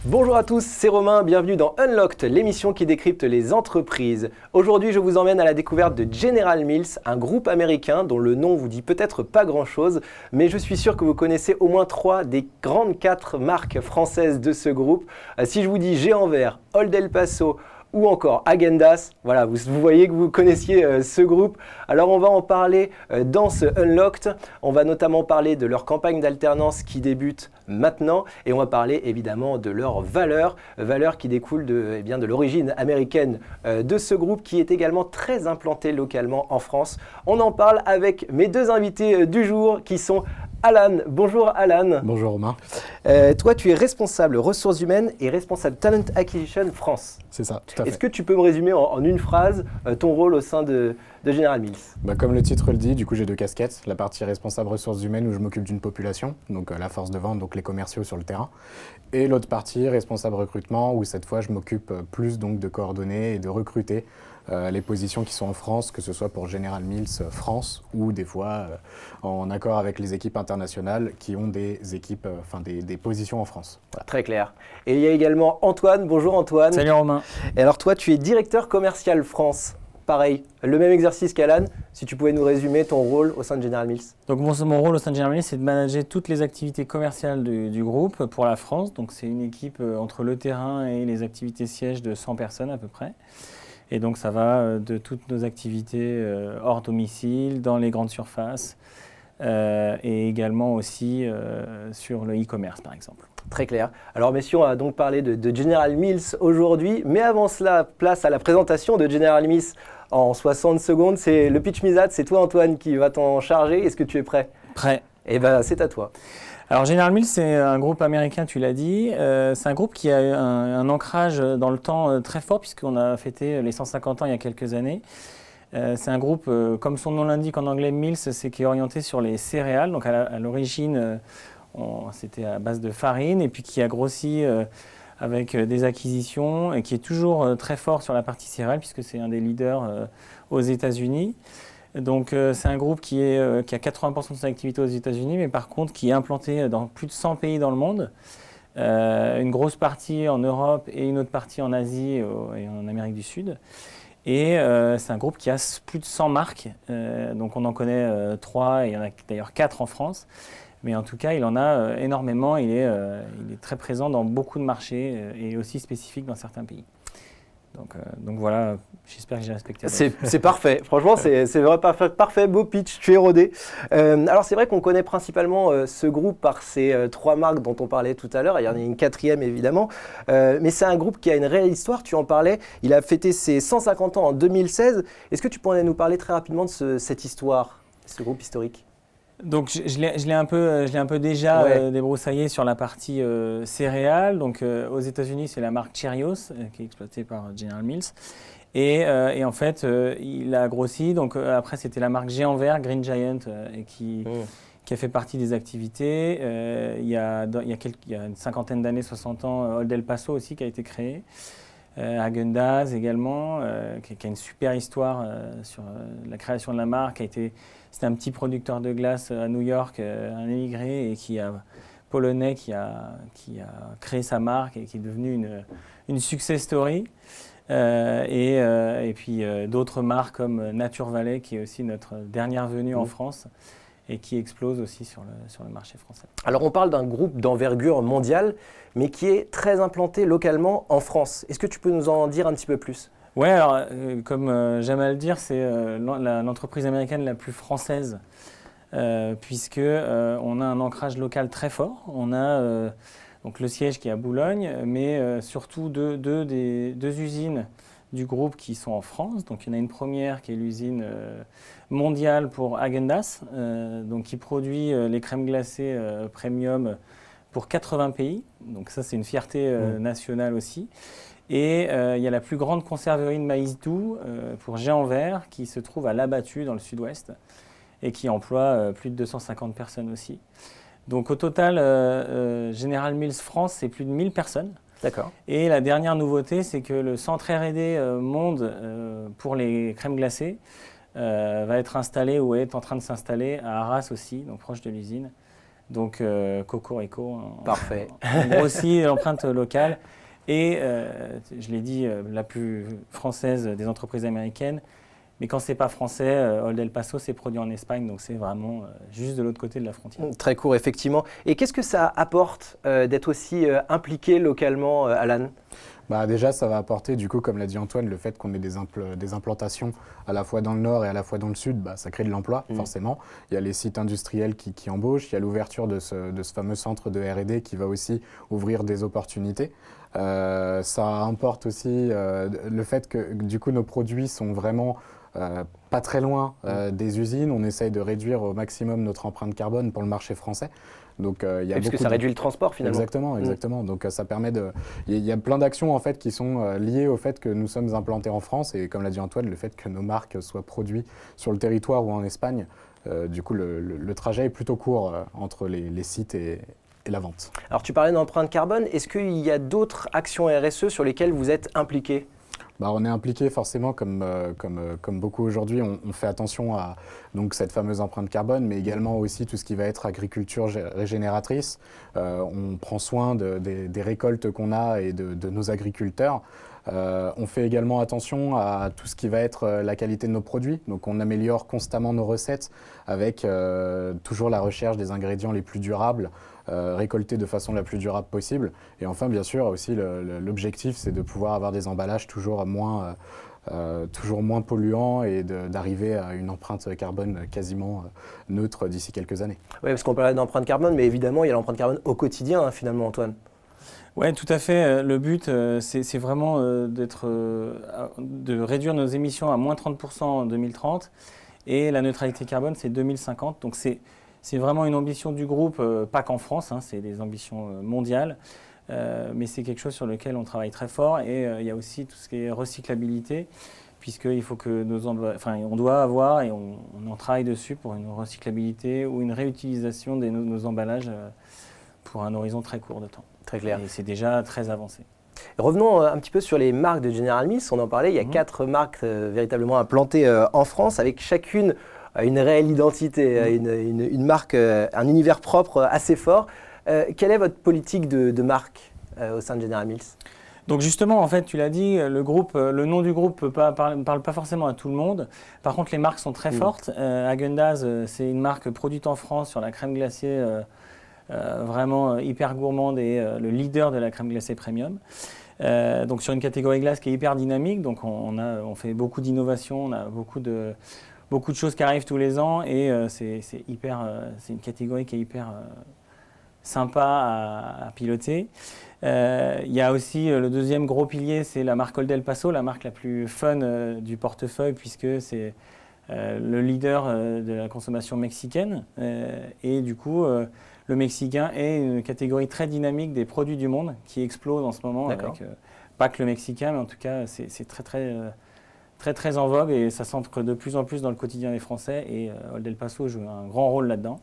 Bonjour à tous, c'est Romain, bienvenue dans Unlocked, l'émission qui décrypte les entreprises. Aujourd'hui, je vous emmène à la découverte de General Mills, un groupe américain dont le nom vous dit peut-être pas grand-chose, mais je suis sûr que vous connaissez au moins 3 des grandes 4 marques françaises de ce groupe. Si je vous dis Géant Vert, Old El Paso, ou encore Häagen-Dazs, voilà, vous voyez que vous connaissiez ce groupe. Alors on va en parler dans ce Unlocked. On va notamment parler de leur campagne d'alternance qui débute maintenant et on va parler évidemment de leurs valeurs qui découlent de l'origine américaine de ce groupe qui est également très implanté localement en France. On en parle avec mes deux invités du jour qui sont Alan. Bonjour Alan. Bonjour Romain. Toi, tu es responsable ressources humaines et responsable Talent Acquisition France. C'est ça, tout à fait. Est-ce que tu peux me résumer en une phrase ton rôle au sein de General Mills ? Comme le titre le dit, du coup j'ai 2 casquettes. La partie responsable ressources humaines où je m'occupe d'une population, donc la force de vente, donc les commerciaux sur le terrain. Et l'autre partie, responsable recrutement, où cette fois je m'occupe plus donc de coordonner et de recruter les positions qui sont en France, que ce soit pour General Mills France ou des fois en accord avec les équipes internationales qui ont des équipes, des positions en France. Voilà. Très clair. Et il y a également Antoine. Bonjour Antoine. Salut Romain. Et alors toi, tu es directeur commercial France. Pareil, le même exercice qu'Alan. Si tu pouvais nous résumer ton rôle au sein de General Mills. Donc mon rôle au sein de General Mills, c'est de manager toutes les activités commerciales du groupe pour la France. Donc c'est une équipe entre le terrain et les activités sièges de 100 personnes à peu près. Et donc ça va de toutes nos activités hors domicile, dans les grandes surfaces et également aussi sur le e-commerce par exemple. Très clair. Alors messieurs, on va donc parler de General Mills aujourd'hui. Mais avant cela, place à la présentation de General Mills en 60 secondes. C'est le pitch misade, c'est toi Antoine qui va t'en charger. Est-ce que tu es prêt ? Prêt. Eh bien c'est à toi. Alors General Mills, c'est un groupe américain, tu l'as dit. C'est un groupe qui a un ancrage dans le temps très fort puisqu'on a fêté les 150 ans il y a quelques années. C'est un groupe, comme son nom l'indique en anglais, Mills, c'est qui est orienté sur les céréales. Donc à l'origine, c'était à base de farine et puis qui a grossi avec des acquisitions et qui est toujours très fort sur la partie céréales puisque c'est un des leaders aux États-Unis. Donc c'est un groupe qui a 80% de son activité aux États-Unis, mais par contre qui est implanté dans plus de 100 pays dans le monde. Une grosse partie en Europe et une autre partie en Asie et en Amérique du Sud. Et c'est un groupe qui a plus de 100 marques. Donc on en connaît 3 et il y en a d'ailleurs 4 en France. Mais en tout cas, il en a énormément. Il est très présent dans beaucoup de marchés et aussi spécifique dans certains pays. Donc voilà, j'espère que j'ai respecté. C'est parfait, franchement c'est vrai, parfait, beau pitch, tu es rodé. Alors c'est vrai qu'on connaît principalement ce groupe par ces 3 marques dont on parlait tout à l'heure, il y en a une 4e évidemment, mais c'est un groupe qui a une réelle histoire, tu en parlais, il a fêté ses 150 ans en 2016. Est-ce que tu pourrais nous parler très rapidement de cette histoire, ce groupe historique ? Donc je l'ai un peu déjà débroussaillé sur la partie céréales. Donc aux États-Unis, c'est la marque Cheerios qui est exploitée par General Mills. Et en fait, il a grossi. Donc après, c'était la marque Géant Vert, Green Giant, qui a fait partie des activités. Il y a une cinquantaine d'années, 60 ans, Old El Paso aussi qui a été créé. Häagen-Dazs également, qui a une super histoire sur la création de la marque. C'était un petit producteur de glace à New York, un émigré et polonais qui a créé sa marque et qui est devenu une success story. Et puis d'autres marques comme Nature Valley, qui est aussi notre dernière venue en France et qui explose aussi sur le marché français. Alors on parle d'un groupe d'envergure mondiale, mais qui est très implanté localement en France. Est-ce que tu peux nous en dire un petit peu plus ? Oui, alors comme j'aime à le dire, c'est l'entreprise américaine la plus française, puisque on a un ancrage local très fort. On a donc le siège qui est à Boulogne, mais surtout deux usines du groupe qui sont en France. Donc il y en a une première qui est l'usine mondiale pour Häagen-Dazs, donc qui produit les crèmes glacées premium pour 80 pays. Donc ça, c'est une fierté nationale aussi. Et il y a la plus grande conserverie de maïs doux pour Géant Vert qui se trouve à Labattu dans le sud-ouest et qui emploie plus de 250 personnes aussi. Donc au total, General Mills France, c'est plus de 1000 personnes. D'accord. Et la dernière nouveauté, c'est que le centre R&D monde pour les crèmes glacées va être installé ou est en train de s'installer à Arras aussi, donc proche de l'usine. Donc Cocorico, Parfait. on grossit l'empreinte locale. Et je l'ai dit, la plus française des entreprises américaines. Mais quand c'est pas français, Old El Paso, c'est produit en Espagne, donc c'est vraiment juste de l'autre côté de la frontière. Très court, effectivement. Et qu'est-ce que ça apporte d'être aussi impliqué localement, Alan? Bah déjà, ça va apporter, du coup, comme l'a dit Antoine, le fait qu'on ait des implantations à la fois dans le nord et à la fois dans le sud, bah, ça crée de l'emploi, forcément. Il y a les sites industriels qui embauchent, il y a l'ouverture de ce fameux centre de R&D qui va aussi ouvrir des opportunités. Ça importe aussi le fait que, du coup, nos produits sont vraiment pas très loin des usines. On essaye de réduire au maximum notre empreinte carbone pour le marché français. Donc, y a parce que ça réduit le transport finalement. Exactement. Donc ça permet de... Il y a plein d'actions en fait qui sont liées au fait que nous sommes implantés en France et comme l'a dit Antoine, le fait que nos marques soient produites sur le territoire ou en Espagne, du coup le trajet est plutôt court entre les sites et la vente. Alors tu parlais d'empreinte carbone, est-ce qu'il y a d'autres actions RSE sur lesquelles vous êtes impliqués? Bah, on est impliqué forcément, comme beaucoup aujourd'hui, on fait attention à donc, cette fameuse empreinte carbone, mais également aussi tout ce qui va être agriculture régénératrice. On prend soin des récoltes qu'on a et de nos agriculteurs. On fait également attention à tout ce qui va être la qualité de nos produits. Donc on améliore constamment nos recettes avec toujours la recherche des ingrédients les plus durables, récoltés de façon la plus durable possible. Et enfin, bien sûr, aussi l'objectif, c'est de pouvoir avoir des emballages toujours moins polluants et d'arriver à une empreinte carbone quasiment neutre d'ici quelques années. Oui, parce qu'on parlait d'empreinte carbone, mais évidemment, il y a l'empreinte carbone au quotidien, hein, finalement, Antoine. Oui, tout à fait. Le but, c'est vraiment de réduire nos émissions à moins 30% en 2030 et la neutralité carbone, c'est 2050. Donc c'est vraiment une ambition du groupe, pas qu'en France, hein, c'est des ambitions mondiales, mais c'est quelque chose sur lequel on travaille très fort et il y a aussi tout ce qui est recyclabilité, puisqu'il faut que on doit avoir et on en travaille dessus pour une recyclabilité ou une réutilisation de nos emballages pour un horizon très court de temps. Très clair. Et c'est déjà très avancé. Revenons un petit peu sur les marques de General Mills. On en parlait, il y a 4 marques véritablement implantées en France, avec chacune une réelle identité, une marque, un univers propre assez fort. Quelle est votre politique de marque au sein de General Mills? Donc justement, en fait, tu l'as dit, le nom du groupe ne parle pas forcément à tout le monde. Par contre, les marques sont très fortes. Häagen-Dazs, c'est une marque produite en France sur la crème glacée vraiment hyper gourmande et le leader de la crème glacée premium. Donc sur une catégorie glace qui est hyper dynamique, donc on fait beaucoup d'innovations, on a beaucoup de choses qui arrivent tous les ans et c'est une catégorie qui est hyper sympa à piloter. Il y a aussi le deuxième gros pilier, c'est la marque Old El Paso, la marque la plus fun du portefeuille puisque c'est le leader de la consommation mexicaine et du coup le mexicain est une catégorie très dynamique des produits du monde qui explose en ce moment avec pas que le mexicain mais en tout cas c'est très en vogue et ça s'ancre de plus en plus dans le quotidien des Français et Old El Paso joue un grand rôle là-dedans.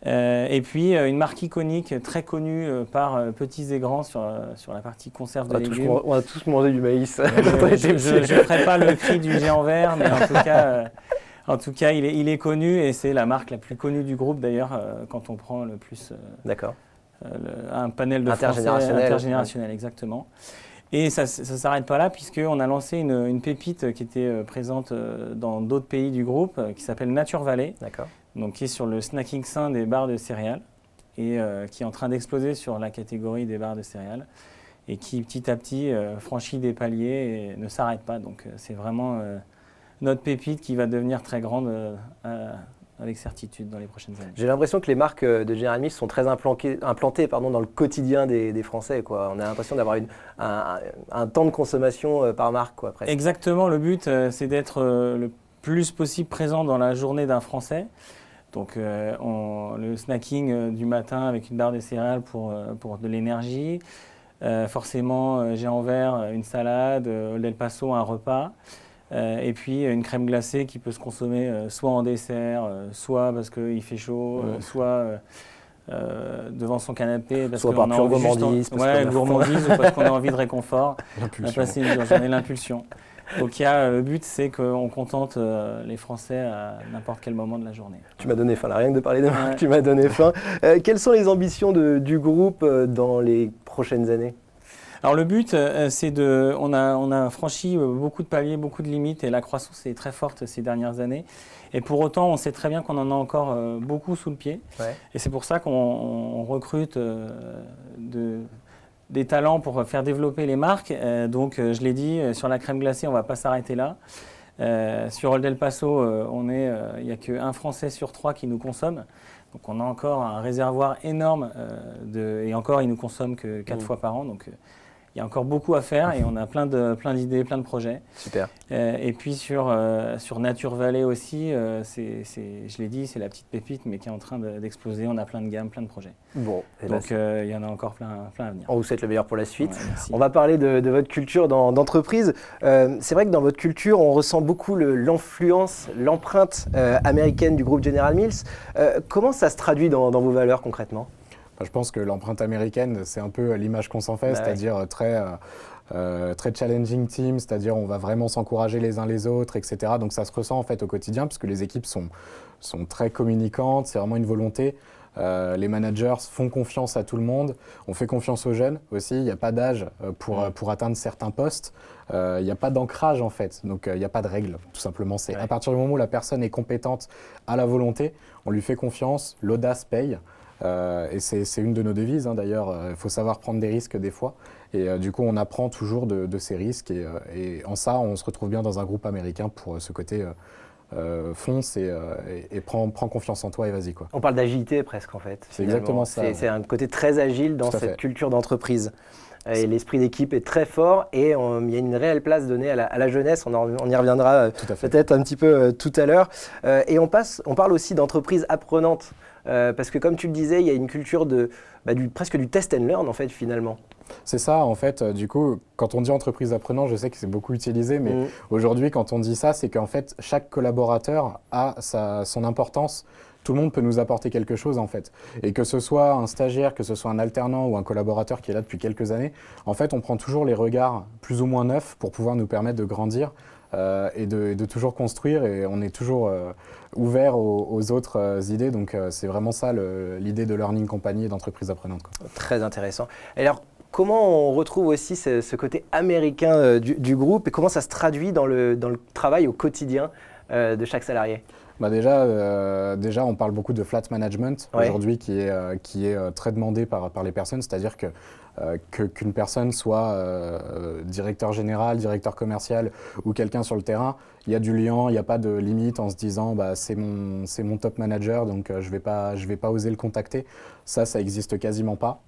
Et puis une marque iconique très connue par petits et grands sur la partie conserve de légumes. On a tous mangé du maïs. Je ne ferai pas le cri du géant vert, mais en tout cas il est connu et c'est la marque la plus connue du groupe d'ailleurs quand on prend le plus un panel de Français intergénérationnel, exactement. Et ça ne s'arrête pas là puisqu'on a lancé une pépite qui était présente dans d'autres pays du groupe qui s'appelle Nature Valley. Donc qui est sur le snacking sain des barres de céréales et qui est en train d'exploser sur la catégorie des barres de céréales et qui petit à petit franchit des paliers et ne s'arrête pas. Donc c'est vraiment notre pépite qui va devenir très grande avec certitude dans les prochaines années. J'ai l'impression que les marques de General Mills sont très implantées dans le quotidien des Français, quoi. On a l'impression d'avoir un temps de consommation par marque, quoi, presque. Exactement, le but c'est d'être le plus possible présent dans la journée d'un Français. Donc le snacking du matin avec une barre de céréales pour de l'énergie. Forcément, géant vert, une salade, Old El Paso, un repas. Et puis une crème glacée qui peut se consommer soit en dessert, soit parce qu'il fait chaud, soit devant son canapé. Parce soit par pure gourmandise. Gourmandise ou parce qu'on a envie de réconfort. On a passé une journée l'impulsion. Donc le but, c'est qu'on contente les Français à n'importe quel moment de la journée. Tu m'as donné faim, là, rien que de parler de marque, Ouais. tu m'as donné faim. Quelles sont les ambitions du groupe dans les prochaines années? Alors le but, on a franchi beaucoup de paliers, beaucoup de limites et la croissance est très forte ces dernières années. Et pour autant, on sait très bien qu'on en a encore beaucoup sous le pied. Ouais. Et c'est pour ça qu'on recrute des talents pour faire développer les marques. Donc je l'ai dit, sur la crème glacée, on ne va pas s'arrêter là. Sur Old El Paso, il n'y a qu'un Français sur 3 qui nous consomme. Donc on a encore un réservoir énorme et encore, il ne nous consomme que 4 fois par an. Donc il y a encore beaucoup à faire et on a plein d'idées, plein de projets. Super. Et puis sur Nature Valley aussi, je l'ai dit, c'est la petite pépite mais qui est en train d'exploser. On a plein de gammes, plein de projets. Bon, Donc il y en a encore plein à venir. on vous souhaite le meilleur pour la suite. Ouais, merci. On va parler de votre culture d'entreprise. C'est vrai que dans votre culture, on ressent beaucoup l'influence, l'empreinte américaine du groupe General Mills. Comment ça se traduit dans vos valeurs concrètement? Je pense que l'empreinte américaine, c'est un peu l'image qu'on s'en fait, Bah c'est-à-dire très challenging team, c'est-à-dire on va vraiment s'encourager les uns les autres, etc. Donc ça se ressent en fait au quotidien, parce que les équipes sont très communicantes, c'est vraiment une volonté. Les managers font confiance à tout le monde, on fait confiance aux jeunes aussi, il n'y a pas d'âge pour atteindre certains postes, il n'y a pas d'ancrage en fait, donc il n'y a pas de règles, tout simplement. C'est à partir du moment où la personne est compétente, à la volonté, on lui fait confiance, l'audace paye. Et c'est une de nos devises d'ailleurs, il faut savoir prendre des risques des fois. Et du coup, on apprend toujours de ces risques. Et en ça, on se retrouve bien dans un groupe américain pour ce côté fonce et prends confiance en toi et vas-y, quoi. On parle d'agilité presque en fait. C'est finalement. exactement ça. C'est un côté très agile dans Tout à cette fait. culture d'entreprise. Et l'esprit d'équipe est très fort et il y a une réelle place donnée à la jeunesse. On y reviendra Tout à fait. peut-être un petit peu tout à l'heure. Et on parle aussi d'entreprise apprenante. Parce que comme tu le disais, il y a une culture presque du test and learn en fait finalement. C'est ça, en fait. Du coup, quand on dit entreprise apprenant, je sais que c'est beaucoup utilisé, mais aujourd'hui, quand on dit ça, c'est qu'en fait, chaque collaborateur a son importance. Tout le monde peut nous apporter quelque chose, en fait. Et que ce soit un stagiaire, que ce soit un alternant ou un collaborateur qui est là depuis quelques années, en fait, on prend toujours les regards plus ou moins neufs pour pouvoir nous permettre de grandir et de toujours construire. Et on est toujours ouvert aux autres idées. Donc, c'est vraiment ça l'idée de Learning Company et d'entreprise apprenante, quoi. Très intéressant. Alors, comment on retrouve aussi ce côté américain du groupe et comment ça se traduit dans le travail au quotidien de chaque salarié? Déjà, on parle beaucoup de flat management aujourd'hui qui est très demandé par les personnes, c'est-à-dire qu'une personne soit directeur général, directeur commercial ou quelqu'un sur le terrain, il y a du lien, il n'y a pas de limite en se disant c'est mon top manager, donc je vais pas oser le contacter. Ça existe quasiment pas.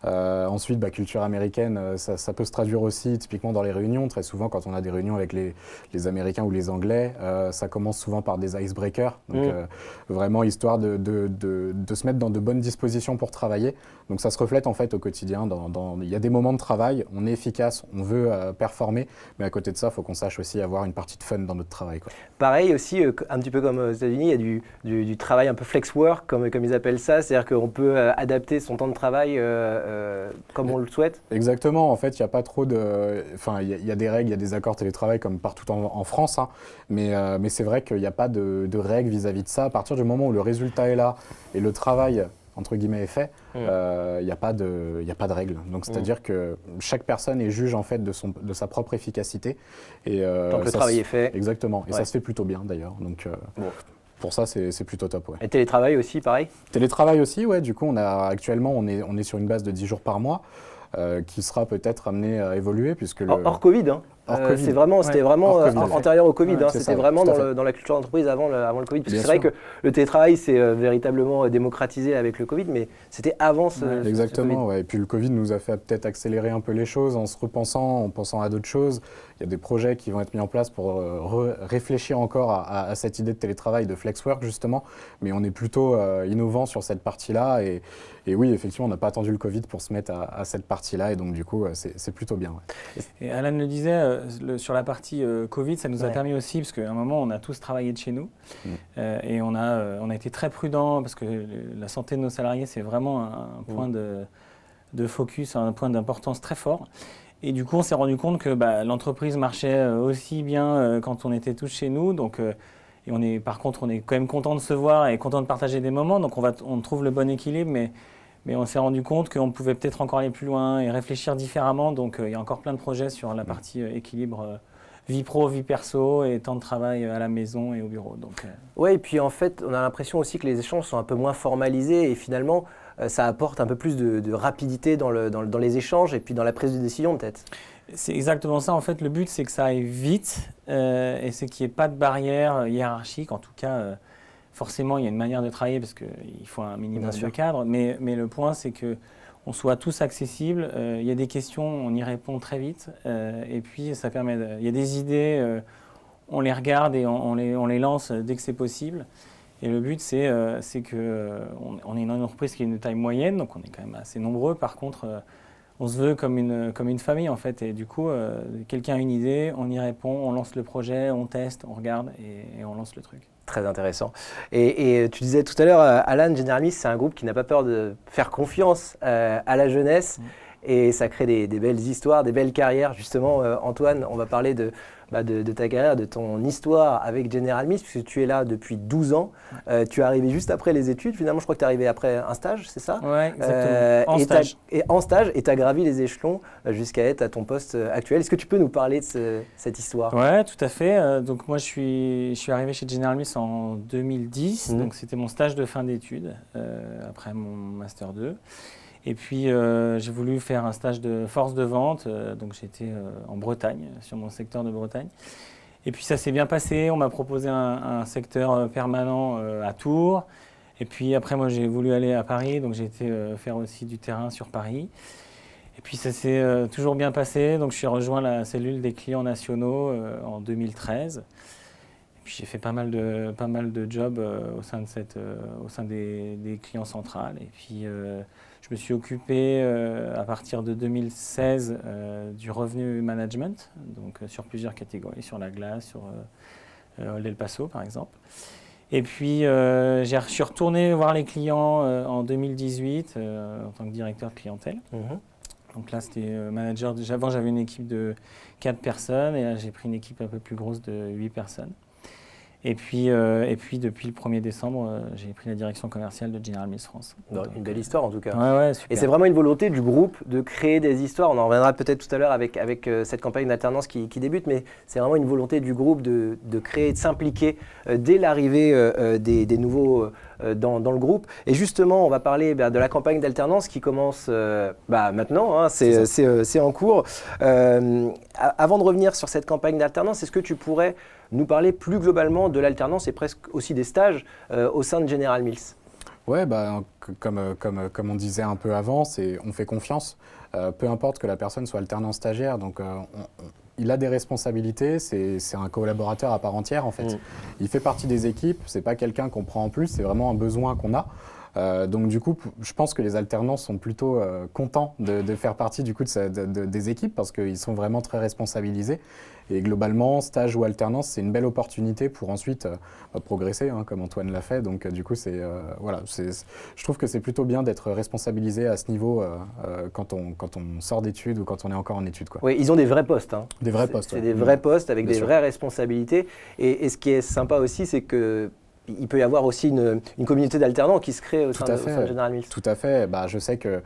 Ensuite, culture américaine, ça peut se traduire aussi typiquement dans les réunions. Très souvent, quand on a des réunions avec les Américains ou les Anglais, ça commence souvent par des icebreakers. Donc, vraiment, histoire de se mettre dans de bonnes dispositions pour travailler. Donc, ça se reflète en fait au quotidien. Il y a des moments de travail, on est efficace, on veut performer, mais à côté de ça, il faut qu'on sache aussi avoir une partie de fun dans notre travail, quoi. Pareil aussi, un petit peu comme aux États-Unis, il y a du travail un peu flex work, comme ils appellent ça. C'est-à-dire qu'on peut adapter son temps de travail comme on le souhaite. Exactement, en fait, il n'y a pas trop de... Enfin, il y a des règles, il y a des accords télétravail comme partout en France, hein, mais c'est vrai qu'il n'y a pas de règles vis-à-vis de ça. À partir du moment où le résultat est là et le travail, entre guillemets, est fait, il n'y a pas de règles. Donc, c'est-à-dire que chaque personne est juge, en fait, de sa propre efficacité. Et, donc, le travail est fait. Exactement, et Ouais. ça se fait plutôt bien, d'ailleurs. Donc, pour ça, c'est plutôt top, ouais. Et télétravail aussi, pareil? Télétravail aussi, ouais. Du coup, actuellement, on est sur une base de 10 jours par mois, qui sera peut-être amené à évoluer, puisque hors Covid, hein. Covid. C'était vraiment Hors Covid, antérieur au Covid. Ouais, hein. c'est C'était ça, vraiment tout à fait. dans la culture d'entreprise avant le Covid. Parce que Bien c'est vrai sûr. que le télétravail s'est véritablement démocratisé avec le Covid, mais c'était avant ce Covid. Exactement, ouais. Et puis le Covid nous a fait peut-être accélérer un peu les choses en se repensant, en pensant à d'autres choses. Il y a des projets qui vont être mis en place pour réfléchir encore à cette idée de télétravail, de flexwork justement. Mais on est plutôt innovant sur cette partie-là. Et oui, effectivement, on n'a pas attendu le Covid pour se mettre à cette partie-là. Et donc du coup, c'est plutôt bien. Ouais. Et Alan le disait, sur la partie Covid, ça nous a permis aussi, parce qu'à un moment, on a tous travaillé de chez nous. Et on a été très prudents, parce que la santé de nos salariés, c'est vraiment un point de focus, un point d'importance très fort. Et du coup, on s'est rendu compte que l'entreprise marchait aussi bien quand on était tous chez nous. Donc, par contre, on est quand même content de se voir et content de partager des moments. Donc, on trouve le bon équilibre, mais on s'est rendu compte qu'on pouvait peut-être encore aller plus loin et réfléchir différemment. Donc, il y a encore plein de projets sur la partie équilibre vie pro, vie perso et temps de travail à la maison et au bureau. Ouais, et puis en fait, on a l'impression aussi que les échanges sont un peu moins formalisés et finalement, ça apporte un peu plus de rapidité dans les échanges et puis dans la prise de décision peut-être. C'est exactement ça. En fait, le but, c'est que ça aille vite et c'est qu'il n'y ait pas de barrière hiérarchique. En tout cas, forcément, il y a une manière de travailler parce qu'il faut un minimum de cadre. Mais le point, c'est qu'on soit tous accessibles. Il y a des questions, on y répond très vite. Et puis, ça permet il y a des idées, on les regarde et on les lance dès que c'est possible. Et le but, c'est qu'on est une entreprise qui est une taille moyenne, donc on est quand même assez nombreux. Par contre, on se veut comme une famille, en fait. Et du coup, quelqu'un a une idée, on y répond, on lance le projet, on teste, on regarde et on lance le truc. Très intéressant. Et tu disais tout à l'heure, Alan, General Mills, c'est un groupe qui n'a pas peur de faire confiance à la jeunesse. Et ça crée des belles histoires, des belles carrières. Justement, Antoine, on va parler de ta carrière, de ton histoire avec General Mills, puisque tu es là depuis 12 ans. Tu es arrivé juste après les études. Finalement, je crois que tu es arrivé après un stage, c'est ça? Oui, exactement. En stage, et tu as gravi les échelons jusqu'à être à ton poste actuel. Est-ce que tu peux nous parler de cette histoire? Oui, tout à fait. Donc moi, je suis arrivé chez General Mills en 2010. Donc c'était mon stage de fin d'études, après mon Master 2. Et puis, j'ai voulu faire un stage de force de vente, donc j'étais en Bretagne, sur mon secteur de Bretagne. Et puis, ça s'est bien passé, on m'a proposé un secteur permanent à Tours. Et puis, après, moi, j'ai voulu aller à Paris, donc j'ai été faire aussi du terrain sur Paris. Et puis, ça s'est toujours bien passé, donc je suis rejoint la cellule des clients nationaux en 2013. Et puis, j'ai fait pas mal de jobs au sein des clients centrales. Et puis, je me suis occupé à partir de 2016 du revenu management, donc sur plusieurs catégories, sur la glace, sur l'El Paso par exemple. Et puis je suis retourné voir les clients en 2018 en tant que directeur de clientèle. Donc là c'était manager, avant j'avais une équipe de 4 personnes et là j'ai pris une équipe un peu plus grosse de 8 personnes. Et puis depuis le 1er décembre, j'ai pris la direction commerciale de General Mills France. Une belle histoire en tout cas. Ouais, super. Et c'est vraiment une volonté du groupe de créer des histoires. On en reviendra peut-être tout à l'heure avec cette campagne d'alternance qui débute, mais c'est vraiment une volonté du groupe de créer, de s'impliquer dès l'arrivée des nouveaux dans le groupe. Et justement, on va parler de la campagne d'alternance qui commence maintenant, hein, c'est en cours. Avant de revenir sur cette campagne d'alternance, est-ce que tu pourrais nous parler plus globalement de l'alternance et presque aussi des stages au sein de General Mills? Ouais, comme on disait un peu avant, on fait confiance. Peu importe que la personne soit alternant stagiaire, donc il a des responsabilités, c'est un collaborateur à part entière en fait. Il fait partie des équipes, c'est pas quelqu'un qu'on prend en plus, c'est vraiment un besoin qu'on a. Donc du coup, je pense que les alternants sont plutôt contents de faire partie du coup des équipes parce qu'ils sont vraiment très responsabilisés. Et globalement, stage ou alternance, c'est une belle opportunité pour ensuite progresser, hein, comme Antoine l'a fait. Donc du coup, je trouve que c'est plutôt bien d'être responsabilisé à ce niveau quand on sort d'études ou quand on est encore en études, quoi. Oui, ils ont des vrais postes. Hein. Des vrais postes. C'est des vrais postes avec Bien des sûr. vraies responsabilités. Et ce qui est sympa aussi, c'est que il peut y avoir aussi une communauté d'alternants qui se crée au sein de General Mills. Tout à fait. Je sais que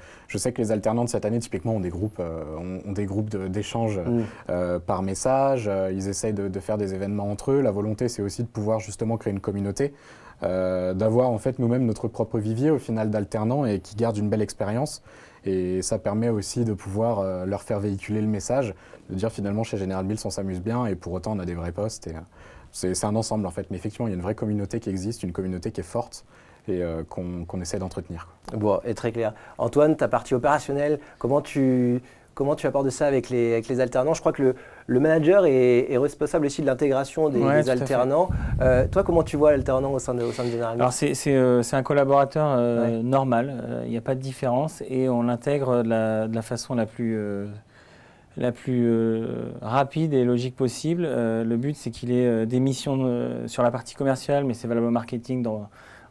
les alternants de cette année, typiquement, ont des groupes d'échange par message. Ils essayent de faire des événements entre eux. La volonté, c'est aussi de pouvoir justement créer une communauté, d'avoir en fait nous-mêmes notre propre vivier au final d'alternants et qui gardent une belle expérience. Et ça permet aussi de pouvoir leur faire véhiculer le message, de dire finalement chez General Mills on s'amuse bien et pour autant on a des vrais postes. C'est un ensemble en fait, mais effectivement il y a une vraie communauté qui existe, une communauté qui est forte et qu'on essaie d'entretenir. Bon, et très clair. Antoine, ta partie opérationnelle, comment tu abordes ça avec les alternants? Je crois que le manager est responsable aussi de l'intégration des alternants. Toi, comment tu vois l'alternant au sein de General Mills? Alors c'est un collaborateur normal, il n'y a pas de différence et on l'intègre de la façon la plus rapide et logique possible. Le but, c'est qu'il ait des missions sur la partie commerciale, mais c'est valable au marketing,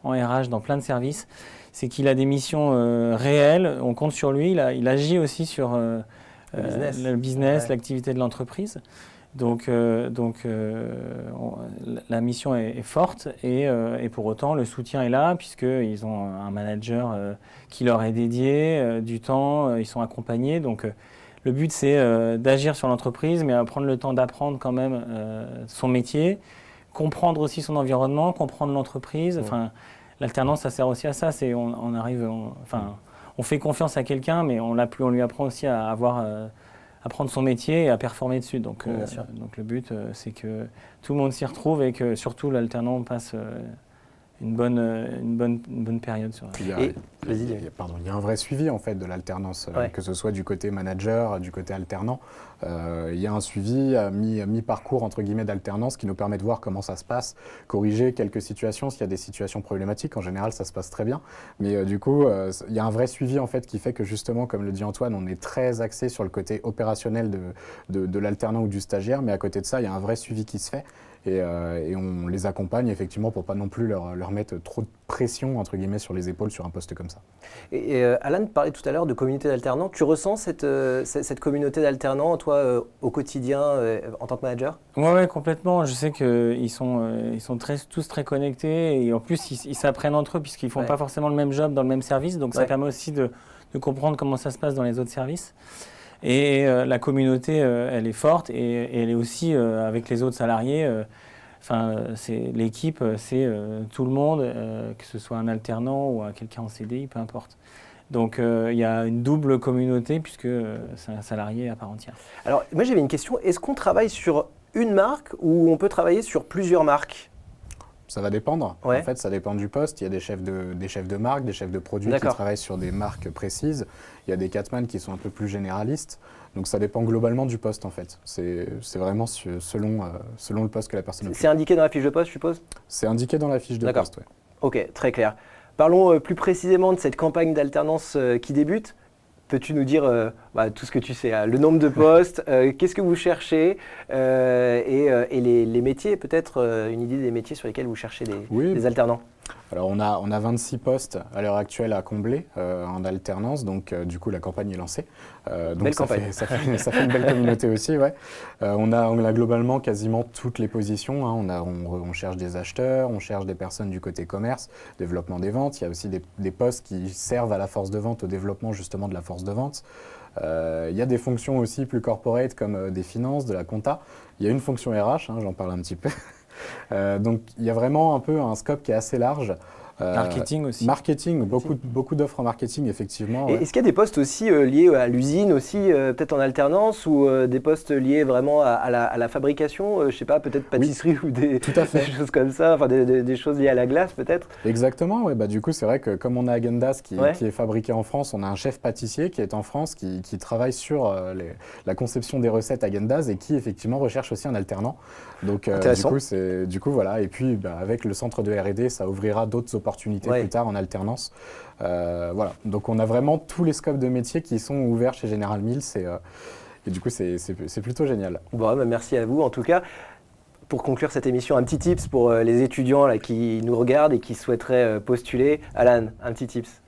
en RH, dans plein de services. C'est qu'il a des missions réelles, on compte sur lui, il agit aussi sur Le business. Ouais. L'activité de l'entreprise. La mission est forte et pour autant le soutien est là puisqu'ils ont un manager qui leur est dédié du temps, ils sont accompagnés. Donc le but c'est d'agir sur l'entreprise mais prendre le temps d'apprendre quand même son métier, comprendre aussi son environnement, comprendre l'entreprise. Enfin, l'alternance ça sert aussi à ça. C'est on fait confiance à quelqu'un mais on lui apprend aussi à apprendre son métier et à performer dessus. Donc le but, c'est que tout le monde s'y retrouve et que surtout l'alternant passe une bonne période. Il y a un vrai suivi en fait de l'alternance, que ce soit du côté manager, du côté alternant. Il y a un suivi à mi-parcours entre guillemets d'alternance qui nous permet de voir comment ça se passe, corriger quelques situations s'il y a des situations problématiques. En général, ça se passe très bien, mais du coup, il y a un vrai suivi en fait qui fait que justement, comme le dit Antoine, on est très axé sur le côté opérationnel de l'alternant ou du stagiaire, mais à côté de ça, il y a un vrai suivi qui se fait. Et on les accompagne effectivement pour pas non plus leur mettre trop de pression entre guillemets sur les épaules sur un poste comme ça. Et Alan parlait tout à l'heure de communauté d'alternants. Tu ressens cette communauté d'alternants toi au quotidien en tant que manager? Ouais, complètement. Je sais qu'ils sont tous très connectés et en plus ils s'apprennent entre eux puisqu'ils font pas forcément le même job dans le même service. Donc ça permet aussi de comprendre comment ça se passe dans les autres services. Et la communauté, elle est forte et elle est aussi avec les autres salariés. L'équipe, c'est tout le monde, que ce soit un alternant ou quelqu'un en CDI, peu importe. Donc il y a une double communauté puisque c'est un salarié à part entière. Alors moi j'avais une question, est-ce qu'on travaille sur une marque ou on peut travailler sur plusieurs marques? Ça va dépendre. En fait, ça dépend du poste. Il y a des chefs de marque, des chefs de produits qui travaillent sur des marques précises. Il y a des catman qui sont un peu plus généralistes. Donc ça dépend globalement du poste en fait. C'est vraiment selon le poste que la personne occupe. C'est indiqué dans la fiche de poste, je suppose? C'est indiqué dans la fiche de poste, oui. Ok, très clair. Parlons plus précisément de cette campagne d'alternance qui débute. Peux-tu nous dire tout ce que tu sais, le nombre de postes, qu'est-ce que vous cherchez et les métiers, peut-être une idée des métiers sur lesquels vous cherchez des alternants? Alors on a 26 postes à l'heure actuelle à combler en alternance, donc du coup la campagne est lancée. Belle campagne. Ça fait une belle communauté aussi, ouais. On a globalement quasiment toutes les positions, hein. On cherche des acheteurs, on cherche des personnes du côté commerce, développement des ventes. Il y a aussi des postes qui servent à la force de vente, au développement justement de la force de vente. Il y a des fonctions aussi plus corporate comme des finances, de la compta. Il y a une fonction RH, hein, j'en parle un petit peu. Donc il y a vraiment un peu un scope qui est assez large. Marketing aussi. Marketing, beaucoup d'offres en marketing, effectivement. Et est-ce qu'il y a des postes aussi liés à l'usine, aussi peut-être en alternance, ou des postes liés vraiment à la fabrication, je ne sais pas, peut-être pâtisserie ou des choses comme ça, enfin des choses liées à la glace peut-être? Exactement, ouais. Du coup c'est vrai que comme on a Häagen-Dazs qui est fabriqué en France, on a un chef pâtissier qui est en France, qui travaille sur la conception des recettes Häagen-Dazs et qui effectivement recherche aussi un alternant. Donc du coup voilà, et puis avec le centre de R&D, ça ouvrira d'autres opportunités plus tard en alternance. Voilà, donc on a vraiment tous les scopes de métiers qui sont ouverts chez General Mills et du coup c'est plutôt génial. Bon, merci à vous en tout cas. Pour conclure cette émission, un petit tips pour les étudiants là, qui nous regardent et qui souhaiteraient postuler. Alan, un petit tips?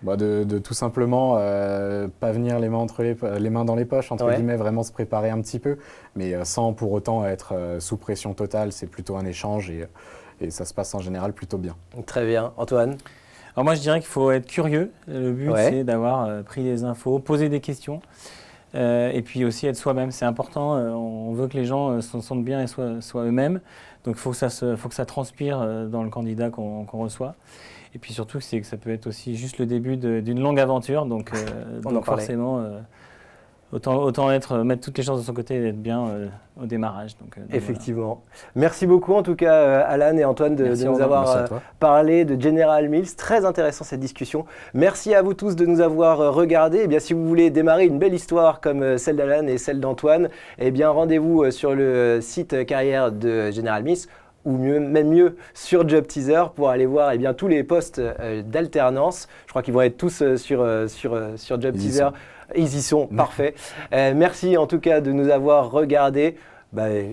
De tout simplement pas venir les mains dans les poches, entre guillemets, vraiment se préparer un petit peu, mais sans pour autant être sous pression totale. C'est plutôt un échange et ça se passe en général plutôt bien. Très bien. Antoine? Alors moi je dirais qu'il faut être curieux. Le but c'est d'avoir pris des infos, poser des questions et puis aussi être soi-même. C'est important, on veut que les gens se sentent bien et soient eux-mêmes. Donc il faut que ça transpire dans le candidat qu'on reçoit. Et puis surtout, c'est que ça peut être aussi juste le début d'une longue aventure. Donc forcément, autant mettre toutes les chances de son côté et être bien au démarrage. Donc effectivement. Voilà. Merci beaucoup en tout cas Alan et Antoine de nous avoir parlé de General Mills. Très intéressant cette discussion. Merci à vous tous de nous avoir regardés. Et bien, si vous voulez démarrer une belle histoire comme celle d'Alan et celle d'Antoine, eh bien rendez-vous sur le site carrière de General Mills, ou même mieux sur Job Teaser pour aller voir tous les postes d'alternance. Je crois qu'ils vont être tous sur Job Teaser. Ils y sont, parfait. Merci en tout cas de nous avoir regardés.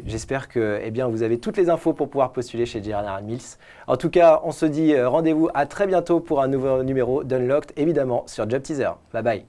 J'espère que vous avez toutes les infos pour pouvoir postuler chez General Mills. En tout cas, on se dit rendez-vous à très bientôt pour un nouveau numéro d'Unlocked, évidemment sur Job Teaser. Bye bye.